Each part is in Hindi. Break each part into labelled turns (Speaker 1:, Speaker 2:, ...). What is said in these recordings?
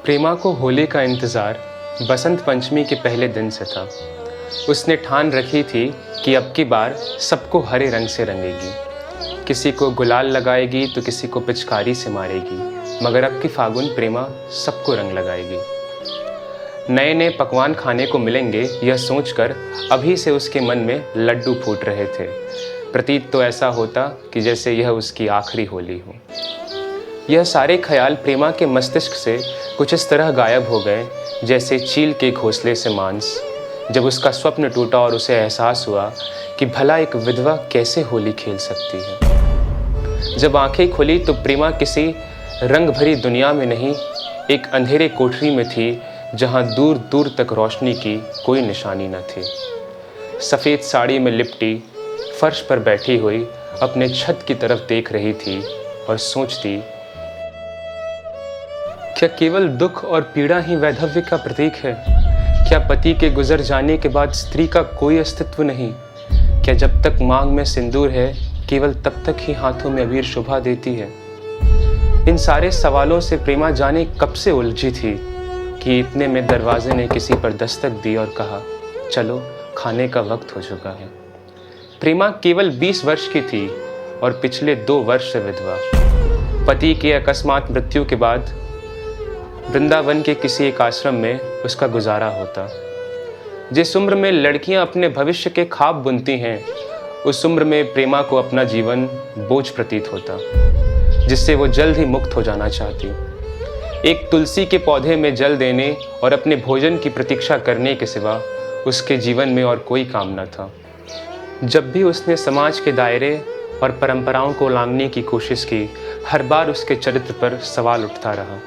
Speaker 1: प्रेमा को होली का इंतज़ार बसंत पंचमी के पहले दिन से था। उसने ठान रखी थी कि अब की बार सबको हरे रंग से रंगेगी। किसी को गुलाल लगाएगी तो किसी को पिचकारी से मारेगी, मगर अब की फागुन प्रेमा सबको रंग लगाएगी। नए नए पकवान खाने को मिलेंगे, यह सोचकर अभी से उसके मन में लड्डू फूट रहे थे। प्रतीत तो ऐसा होता कि जैसे यह उसकी आखिरी होली हो। यह सारे ख्याल प्रेमा के मस्तिष्क से कुछ इस तरह गायब हो गए जैसे चील के घोंसले से मांस, जब उसका स्वप्न टूटा और उसे एहसास हुआ कि भला एक विधवा कैसे होली खेल सकती है। जब आंखें खुली तो प्रेमा किसी रंग भरी दुनिया में नहीं, एक अंधेरे कोठरी में थी जहां दूर दूर तक रोशनी की कोई निशानी न थी। सफ़ेद साड़ी में लिपटी फर्श पर बैठी हुई अपने छत की तरफ देख रही थी और सोचती, क्या केवल दुख और पीड़ा ही वैधव्य का प्रतीक है? क्या पति के गुजर जाने के बाद स्त्री का कोई अस्तित्व नहीं? क्या जब तक मांग में सिंदूर है केवल तब तक ही हाथों में अबीर शोभा देती है? इन सारे सवालों से प्रेमा जाने कब से उलझी थी कि इतने में दरवाजे ने किसी पर दस्तक दी और कहा, चलो खाने का वक्त हो चुका है। प्रेमा केवल 20 वर्ष की थी और पिछले 2 वर्ष से विधवा। पति के अकस्मात मृत्यु के बाद वृंदावन के किसी एक आश्रम में उसका गुजारा होता। जिस उम्र में लड़कियां अपने भविष्य के ख्वाब बुनती हैं, उस उम्र में प्रेमा को अपना जीवन बोझ प्रतीत होता, जिससे वो जल्द ही मुक्त हो जाना चाहती। एक तुलसी के पौधे में जल देने और अपने भोजन की प्रतीक्षा करने के सिवा उसके जीवन में और कोई काम न था। जब भी उसने समाज के दायरे और परंपराओं को लांघने की कोशिश की, हर बार उसके चरित्र पर सवाल उठता रहा।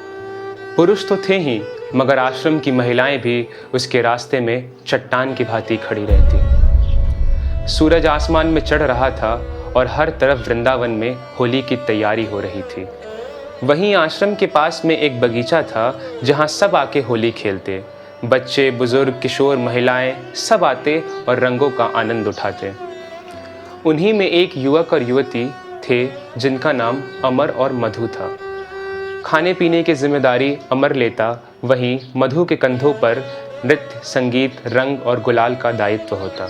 Speaker 1: पुरुष तो थे ही, मगर आश्रम की महिलाएं भी उसके रास्ते में चट्टान की भांति खड़ी रहती। सूरज आसमान में चढ़ रहा था और हर तरफ वृंदावन में होली की तैयारी हो रही थी। वहीं आश्रम के पास में एक बगीचा था जहां सब आके होली खेलते। बच्चे, बुजुर्ग, किशोर, महिलाएं सब आते और रंगों का आनंद उठाते। उन्हीं में एक युवक और युवती थे जिनका नाम अमर और मधु था। खाने पीने की जिम्मेदारी अमर लेता, वहीं मधु के कंधों पर नृत्य, संगीत, रंग और गुलाल का दायित्व होता।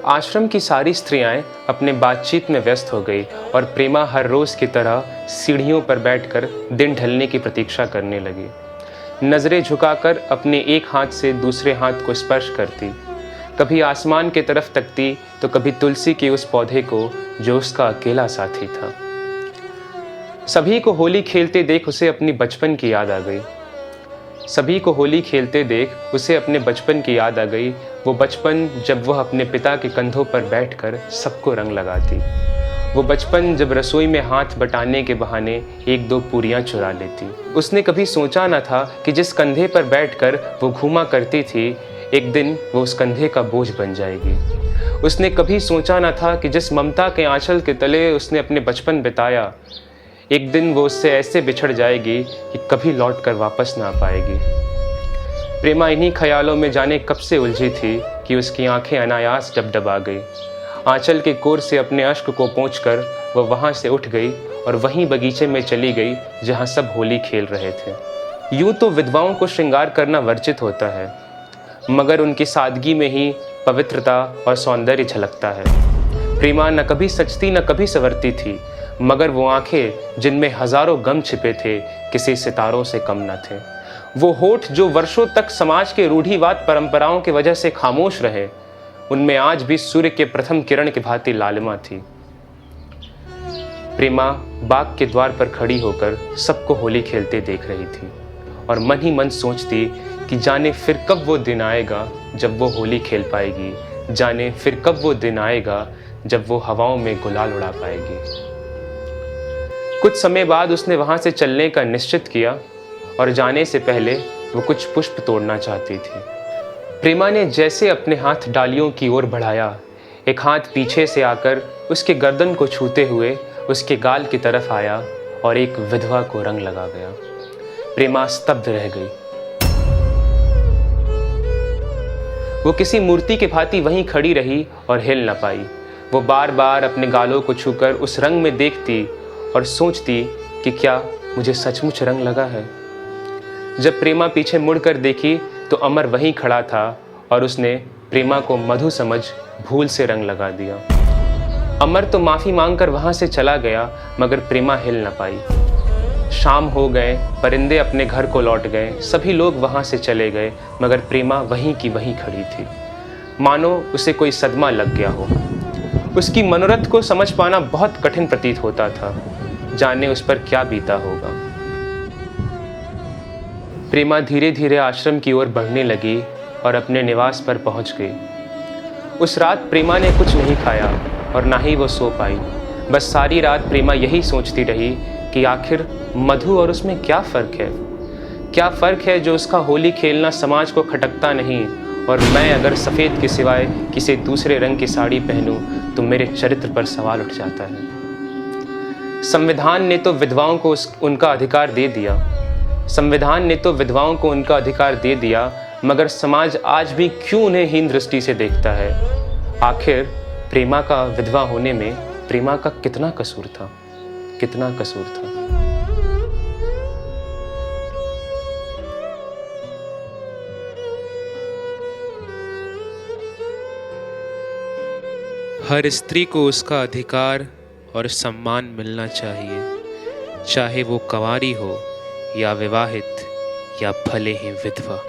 Speaker 1: आश्रम की सारी स्त्रियां अपने बातचीत में व्यस्त हो गई और प्रेमा हर रोज की तरह सीढ़ियों पर बैठकर दिन ढलने की प्रतीक्षा करने लगी। नजरें झुकाकर अपने एक हाथ से दूसरे हाथ को स्पर्श करती, कभी आसमान की तरफ तकती तो कभी तुलसी के उस पौधे को जो उसका अकेला साथी था। सभी को होली खेलते देख उसे अपनी बचपन की याद आ गई। सभी को होली खेलते देख उसे अपने बचपन की याद आ गई, वो बचपन जब वह अपने पिता के कंधों पर बैठकर सबको रंग लगाती। वो बचपन जब रसोई में हाथ बटाने के बहाने 1-2 पूरियां चुरा लेती। उसने कभी सोचा न था कि जिस कंधे पर बैठकर वो घूमा करती थी, एक दिन वो उस कंधे का बोझ बन जाएगी। उसने कभी सोचा न था कि जिस ममता के आंचल के तले उसने अपने बचपन बिताया, एक दिन वो उससे ऐसे बिछड़ जाएगी कि कभी लौट कर वापस ना पाएगी। प्रेमा इन्हीं ख्यालों में जाने कब से उलझी थी कि उसकी आंखें अनायास डबडबा गई। आंचल के कोर से अपने अश्क को पोंछकर वह वहां से उठ गई और वहीं बगीचे में चली गई जहां सब होली खेल रहे थे। यूं तो विधवाओं को श्रृंगार करना वर्जित होता है, मगर उनकी सादगी में ही पवित्रता और सौंदर्य झलकता है। प्रेमा न कभी सजती न कभी संवरती थी, मगर वो आंखें जिनमें हजारों गम छिपे थे किसी सितारों से कम न थे। वो होठ जो वर्षों तक समाज के रूढ़िवाद परंपराओं की वजह से खामोश रहे, उनमें आज भी सूर्य के प्रथम किरण की भांति लालिमा थी। प्रेमा बाग के द्वार पर खड़ी होकर सबको होली खेलते देख रही थी और मन ही मन सोचती कि जाने फिर कब वो दिन आएगा जब वो होली खेल पाएगी, जाने फिर कब वो दिन आएगा जब वो हवाओं में गुलाल उड़ा पाएगी। कुछ समय बाद उसने वहां से चलने का निश्चित किया और जाने से पहले वो कुछ पुष्प तोड़ना चाहती थी। प्रेमा ने जैसे अपने हाथ डालियों की ओर बढ़ाया, एक हाथ पीछे से आकर उसके गर्दन को छूते हुए उसके गाल की तरफ आया और एक विधवा को रंग लगा गया। प्रेमा स्तब्ध रह गई। वो किसी मूर्ति के भांति वहीं खड़ी रही और हिल न पाई। वो बार बार अपने गालों को छूकर उस रंग में देखती और सोचती कि क्या मुझे सचमुच रंग लगा है। जब प्रेमा पीछे मुड़कर देखी तो अमर वहीं खड़ा था और उसने प्रेमा को मधु समझ भूल से रंग लगा दिया। अमर तो माफ़ी मांगकर वहाँ से चला गया, मगर प्रेमा हिल न पाई। शाम हो गए, परिंदे अपने घर को लौट गए, सभी लोग वहाँ से चले गए, मगर प्रेमा वहीं की वहीं खड़ी थी, मानो उसे कोई सदमा लग गया हो। उसकी मनोरथ को समझ पाना बहुत कठिन प्रतीत होता था, जाने उस पर क्या बीता होगा। प्रेमा धीरे धीरे आश्रम की ओर बढ़ने लगी और अपने निवास पर पहुंच गई। उस रात प्रेमा ने कुछ नहीं खाया और ना ही वो सो पाई। बस सारी रात प्रेमा यही सोचती रही कि आखिर मधु और उसमें क्या फ़र्क है। क्या फ़र्क है जो उसका होली खेलना समाज को खटकता नहीं, और मैं अगर सफ़ेद के सिवाय किसी दूसरे रंग की साड़ी पहनूं तो मेरे चरित्र पर सवाल उठ जाता है। संविधान ने तो विधवाओं को उनका अधिकार दे दिया। संविधान ने तो विधवाओं को उनका अधिकार दे दिया, मगर समाज आज भी क्यों उन्हें हीन दृष्टि से देखता है। आखिर प्रेमा का विधवा होने में प्रेमा का कितना कसूर था, कितना कसूर था।
Speaker 2: हर स्त्री को उसका अधिकार और सम्मान मिलना चाहिए, चाहे वो कंवारी हो या विवाहित या भले ही विधवा।